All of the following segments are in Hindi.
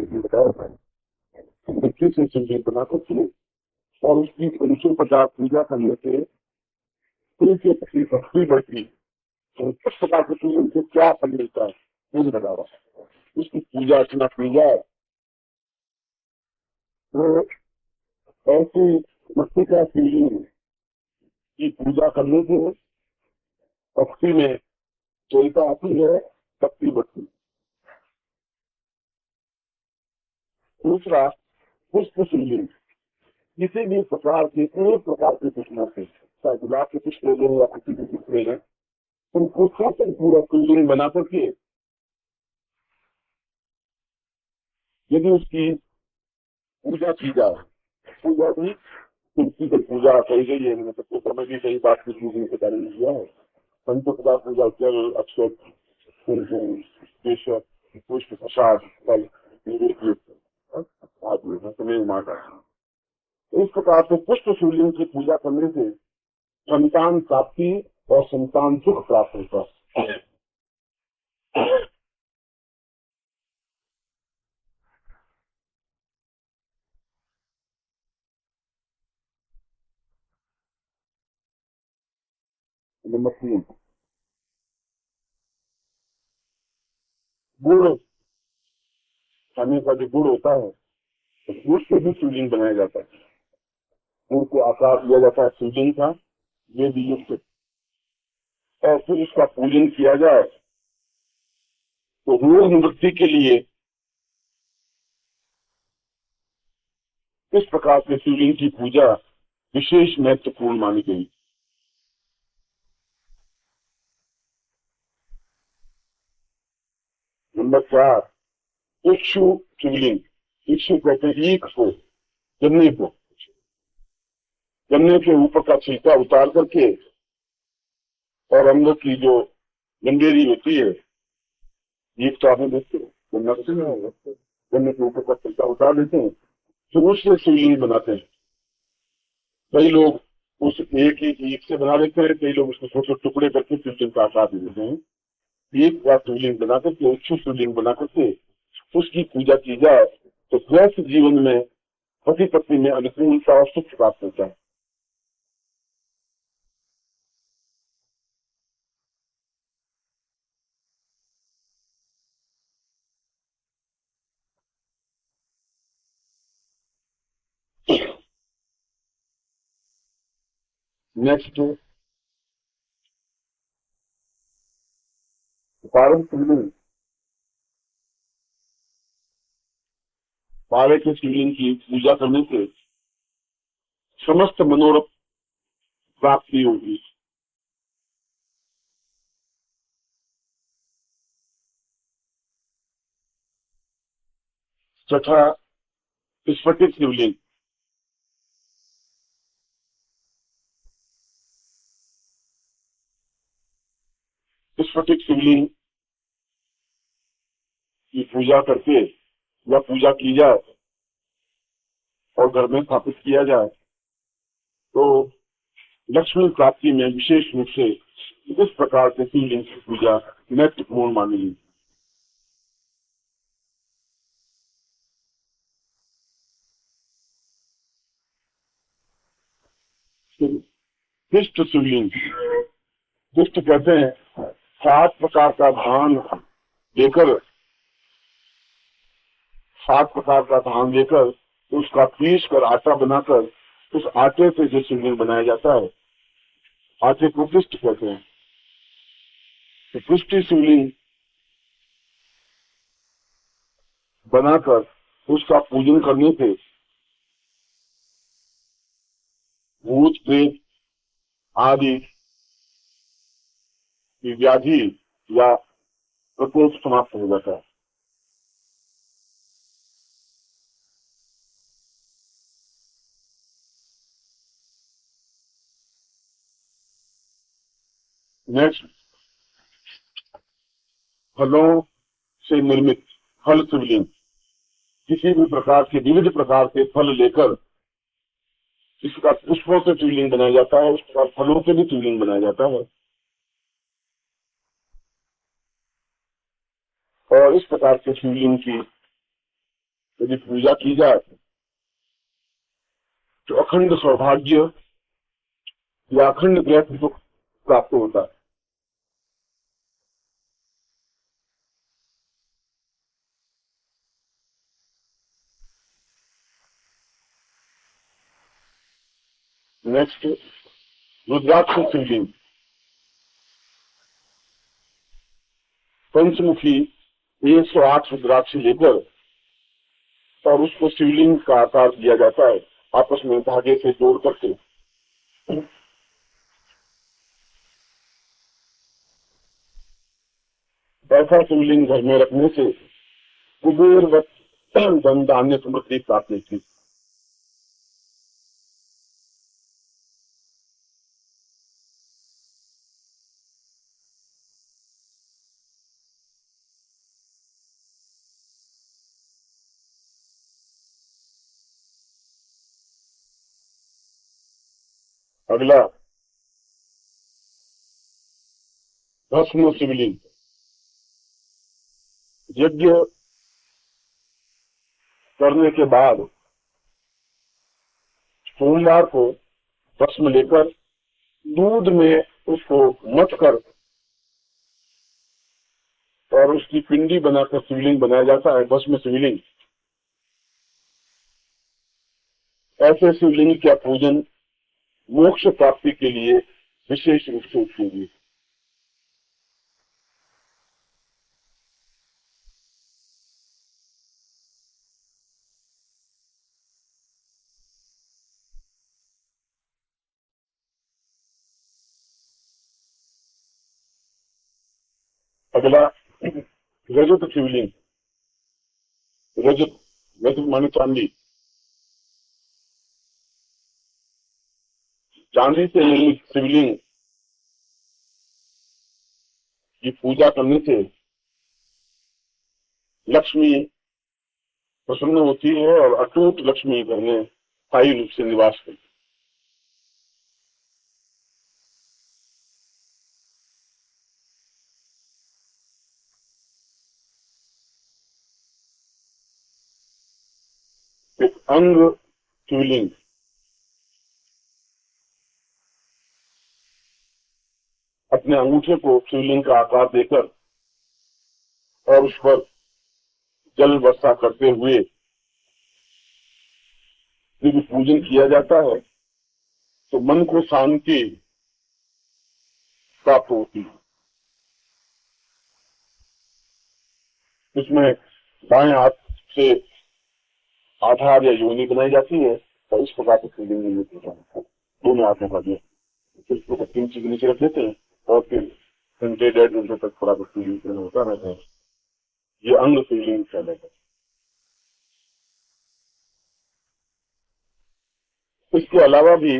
ये बताया था। मिट्टी से शिवलिंग बनाते थे और उसकी 350 पूजा करने से उनकी अपनी भक्ति बढ़ती। तो किस प्रकार के शिवलिंग से क्या फल मिलता है पूर्ण बताओ। उसकी पूजा अर्चना की जाए तो ऐसी मट्टी का शिवलिंग की पूजा करने से भक्ति में चलता आती है, शक्ति बढ़ती। दूसरा, पुष्प शिवलिंग किसी भी प्रकार के एक प्रकार के पुष्पों से, चाहे गुलाब के पुष्प ले लें या किसी भी पुष्प ले लें, उनको से पूरा शिवलिंग बना करके यदि उसकी पूजा की जाए, पूजा भी तुलसी की पूजा कही गई है। मैंने सबको समय भी सही बात की शिवलिंग के बारे में किया है। पंचप्रदा पूजा जल अक्षर पुष्प प्रसाद फल समय माता। इस प्रकार से पुष्प शिवलिंग की पूजा करने से संतान प्राप्ति और संतान सुख प्राप्त होता है। नंबर 3, गुड़। खाने का जो गुड़ होता है, तो गुड़ से भी शिवलिंग बनाया जाता है। गुड़ को आकार दिया जाता है शिवलिंग का, ये भी युक्त, और फिर इसका पूजन किया जाए तो रोग निवृत्ति के लिए इस प्रकार से शिवलिंग की पूजा विशेष महत्वपूर्ण मानी गई। नंबर 4, इक्षु शिवलिंग। इक्षु कहते हैं ईख को, गन्ने को। गन्ने के ऊपर का छिलका उतार करके और अंदर की जो गंडेरी होती है, ईख तो आपने देखते हो, गन्ने के ऊपर का छिलका उतार देते हैं, फिर उससे शिवलिंग बनाते हैं। कई लोग उस एक ही ईख से बना देते हैं, कई लोग उसको छोटे टुकड़े करके शिवलिंग का आकार दे देते हैं। एक बार शिवलिंग बना करके, इक्षु शिवलिंग बना करके उसकी पूजा की जाए तो गृहस्थ जीवन में पति पत्नी में अनुकूलता और सुख प्राप्त होता है। नेक्स्ट, पारक शिवलिंग। पारे के शिवलिंग की पूजा करने से समस्त मनोरथ प्राप्ति होगी। तथा स्फटिक शिवलिंग। स्फटिक शिवलिंग की पूजा करके या पूजा की जाए और घर में स्थापित किया जाए तो लक्ष्मी प्राप्ति में विशेष रूप से इस प्रकार से शिवलिंग की पूजा महत्वपूर्ण मानी गई। दुष्ट शिवलिंग। दुष्ट कहते हैं 7 प्रकार का धान लेकर, 7 प्रकार का धान लेकर उसका पीस कर आटा बनाकर उस आटे से जो शिवलिंग बनाया जाता है, आटे को पृष्ठ कहते हैं। तो पृष्ठी शिवलिंग बनाकर उसका पूजन करने से भूत प्रेत आदि की व्याधि या प्रकोप समाप्त हो जाता है। नेक्स्ट, फलों से निर्मित फल शिवलिंग। किसी भी प्रकार के विविध प्रकार के फल लेकर इसका पुष्पों से शिवलिंग बनाया जाता है, उस प्रकार फलों से भी शिवलिंग बनाया जाता है। और इस प्रकार के शिवलिंग की यदि पूजा की जाए तो अखंड सौभाग्य या अखंड ग्रह सुख प्राप्त होता है। नेक्स्ट, रुद्राक्ष शिवलिंग। पंचमुखी 108 रुद्राक्ष लेकर और उसको शिवलिंग का आकार दिया जाता है, आपस में धागे से जोड़ करके। ऐसा शिवलिंग घर में रखने से कुबेर व धन धान्य समृद्धि प्राप्त होती। अगला, भस्म शिवलिंग। यज्ञ करने के बाद सोमवार को भस्म लेकर दूध में उसको मथ कर और उसकी पिंडी बनाकर शिवलिंग बनाया जाता है, भस्म शिवलिंग। ऐसे शिवलिंग का पूजन मोक्ष प्राप्ति के लिए विशेष रूप से उपयोगी है। अगला, रजत शिवलिंग। रजत, रजत माने चांदी। चांदी से निर्मित शिवलिंग की पूजा करने से लक्ष्मी प्रसन्न होती है और अटूट लक्ष्मी घर में स्थायी रूप से निवास करती है। अंग शिवलिंग। अपने अंगूठे को शिवलिंग का आकार देकर और उस पर जल वर्षा करते हुए यदि पूजन किया जाता है तो मन को शांति प्राप्त होती है। इसमें बाएं हाथ से आधार या योनि बनाई जाती है और इस प्रकार से शिवलिंग निर्मित होता है। दोनों हाथों का दिया, फिर उसको 3 चीज नीचे रख देते हैं और फिर घंटे 1.5 घंटे तक थोड़ा शिवलिंग होता रहता है। ये अंग शिवलिंग कहलाता है। इसके अलावा भी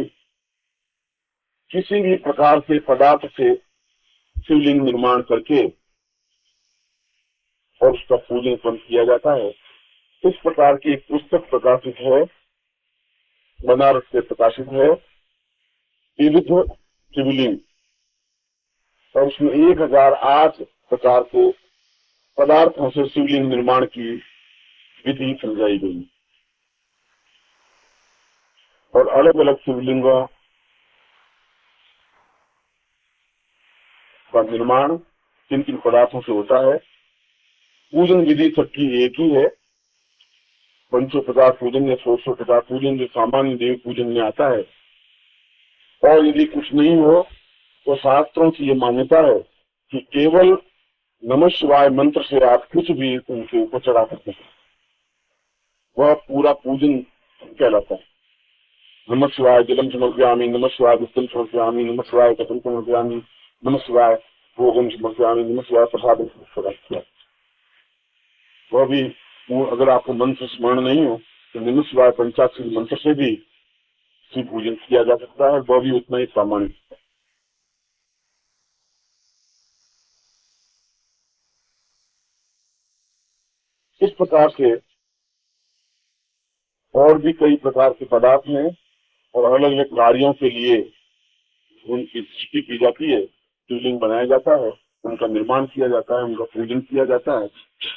किसी भी प्रकार के पदार्थ से शिवलिंग निर्माण करके और उसका पूजन किया जाता है। इस प्रकार की एक पुस्तक प्रकाशित है, बनारस से प्रकाशित है, विविध शिवलिंग, और उसमें 1008 प्रकार के पदार्थों से शिवलिंग निर्माण की विधि समझाई गई और अलग अलग शिवलिंगों का निर्माण किन किन पदार्थों से होता है। पूजन विधि सबकी एक ही है, पंचोपचार पूजन या षोडशोपचार पूजन जो सामान्य देव पूजन में आता है। और यदि कुछ नहीं हो तो शास्त्रों की ये मान्यता है कि केवल नमः शिवाय मंत्र से आप कुछ भी उनके ऊपर चढ़ा सकते हैं, वह पूरा पूजन कहलाता है। नमः शिवाय जलम समर्पयामि, नमः शिवाय विष्णु समर्पयामि, नमः शिवाय कथम समर्पयामि, नमः शिवाय भोगम समर्पयामि, नमः शिवाय प्रसाद समर्पयामि। वह भी अगर आपको मंत्र स्मरण नहीं हो तो नमः शिवाय पंचाक्षरी मंत्र से भी शिव पूजन किया जा सकता है, वह भी उतना ही प्रामाणिक है। इस प्रकार से और भी कई प्रकार के पदार्थ हैं और अलग अलग कार्यों के लिए उनकी सृष्टि की जाती है, शिवलिंग बनाया जाता है, उनका निर्माण किया जाता है, उनका पूजन किया जाता है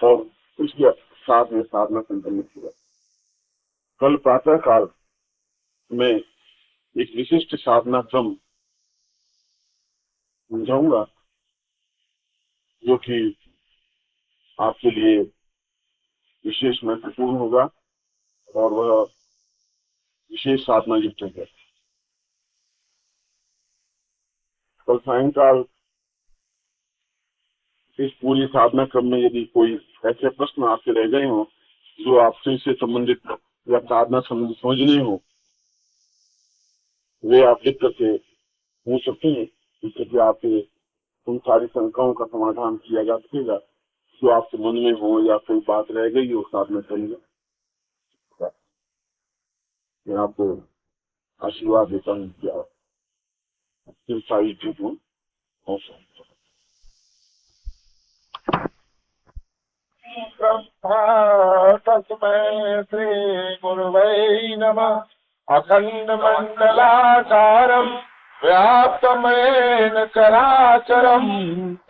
और उसके साथ में साधना संपन्न किया। कल प्रातः काल में एक विशिष्ट साधना क्रम समझाऊंगा जो कि आपके लिए विशेष महत्वपूर्ण होगा और वह विशेष साधना युक्त है। कल सायंकाल इस पूरी साधना क्रम में यदि कोई ऐसे प्रश्न आपसे रह गए हों जो आपसे से संबंधित या साधना संबंधित समझने हो, वे आप लिख करके पूछ सकते हैं, जिससे आपके उन सारी शंकाओं का समाधान किया जा सकेगा जो आपके मन में हो या कोई बात रह गई हो साधना करेंगे। मैं आपको आशीर्वाद देता हूँ कि आप सारी चीजों तस्मै श्री गुरुवै नमः। अखंड मंडलाकारं व्याप्तं येन चराचरं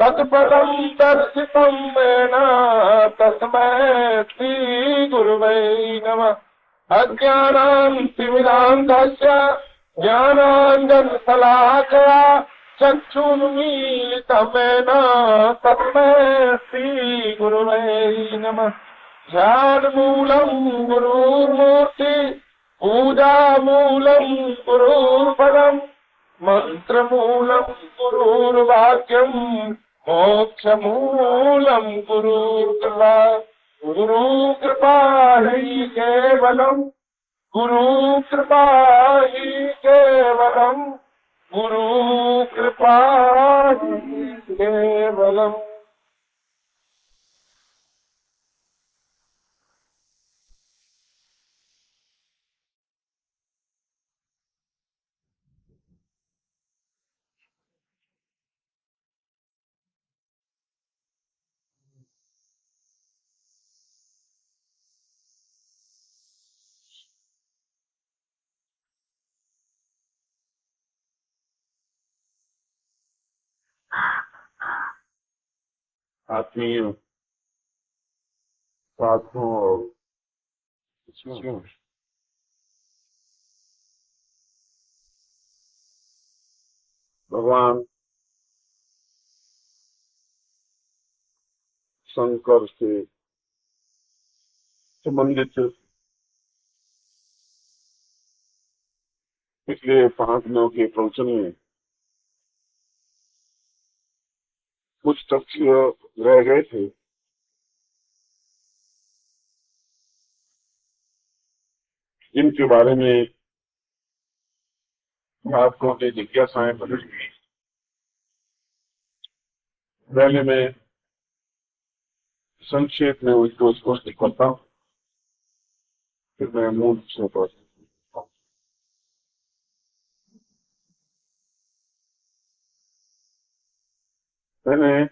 तत्पदं दर्शितं येन तस्मै श्री गुरुवै नमः। अज्ञानं तिमिरान्धस्य ज्ञानाञ्जनशलाकया चक्षुर्मीलितं येन तस्मै श्री गुरुवै नमः। ध्यानमूलं गुरुर्मूर्ति पूजामूलं गुरुर्पदं मंत्रमूलं गुरुर्वाक्यं मोक्षमूलं गुरुर्कृपा। गुरुकृपा हि केवलं गुरुकृपा हि केवलं गुरुकृपा हि केवलम्। आत्मीय साधकों और शिष्यों, भगवान शंकर से संबंधित पिछले 5 दिनों के प्रवचन में कुछ तथ्य रह गए थे जिनके बारे में आपको जिज्ञासाएं बदल गई। पहले मैं संक्षेप में उसको स्पष्ट करता हूँ, फिर मैं मूल विषय पर मैंने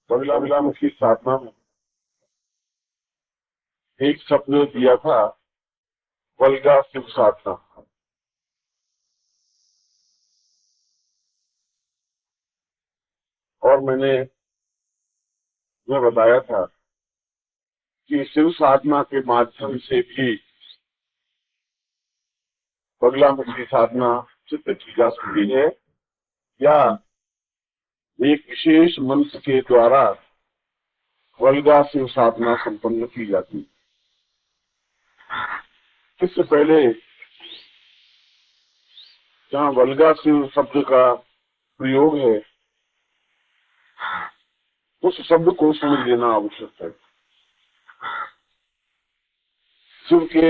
बगलामुखी साधना में एक शब्द दिया था, वल्गा शिव साधना। और मैंने यह बताया था कि शिव साधना के माध्यम से भी बगलामुखी साधना सिद्ध की जा सकती है या एक विशेष मंत्र के द्वारा वल्गा शिव साधना संपन्न की जाती है। इससे पहले जहाँ वल्गा शिव शब्द का प्रयोग है उस शब्द को समझ लेना आवश्यक है। शिव के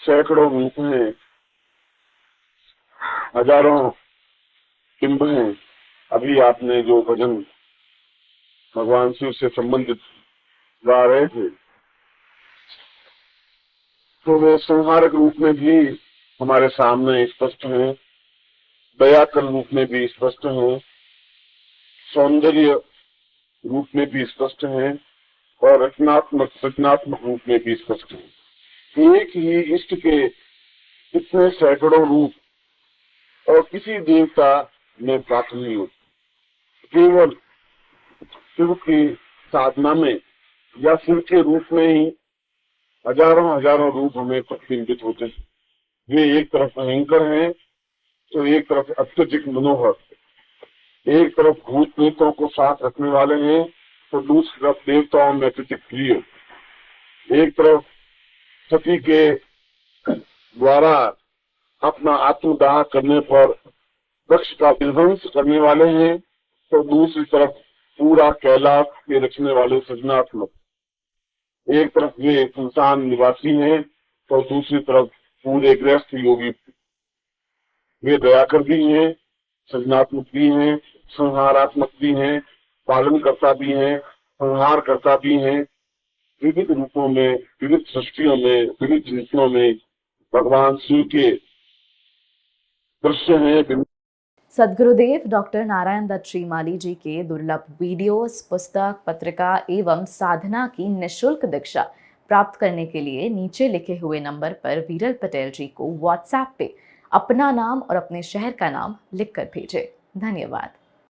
सैकड़ों रूप हैं, हजारों बिंब हैं। अभी आपने जो भजन भगवान शिव से संबंधित गा रहे थे तो वे संहारक रूप में भी हमारे सामने स्पष्ट हैं, दयाकल रूप में भी स्पष्ट हैं, सौंदर्य रूप में भी स्पष्ट हैं और रचनात्मक रूप में भी स्पष्ट हैं। एक ही इष्ट के इतने सैकड़ों रूप और किसी देवता में प्राप्त नहीं होती। केवल शिव की साधना में या शिव के रूप में ही हजारों हजारों रूप हमें प्रतिबिंबित होते हैं। वे एक तरफ भयंकर हैं तो एक तरफ अत्यधिक मनोहर, एक तरफ भूत प्रेतों को साथ रखने वाले हैं तो दूसरी तरफ देवताओं में अत्यधिक प्रिय। एक तरफ सती के द्वारा अपना आत्मदाह करने पर वृक्ष का विध्वंस करने वाले हैं तो दूसरी तरफ पूरा कैलाश के रचने वाले सृजनात्मक। एक तरफ वे इंसान निवासी हैं तो दूसरी तरफ पूरे गृहस्थ योगी। वे दयाकर भी हैं, सृजनात्मक भी हैं, संहारात्मक भी हैं, पालन करता भी हैं, संहार करता भी हैं। विविध रूपों में, विविध सृष्टियों में, विविध चरित्रों में भगवान शिव के दृश्य हैं। सद्गुरुदेव डॉक्टर नारायण दत्त श्रीमाली जी के दुर्लभ वीडियोस, पुस्तक, पत्रिका एवं साधना की निःशुल्क दीक्षा प्राप्त करने के लिए नीचे लिखे हुए नंबर पर वीरल पटेल जी को व्हाट्सएप पे अपना नाम और अपने शहर का नाम लिखकर भेजें। धन्यवाद।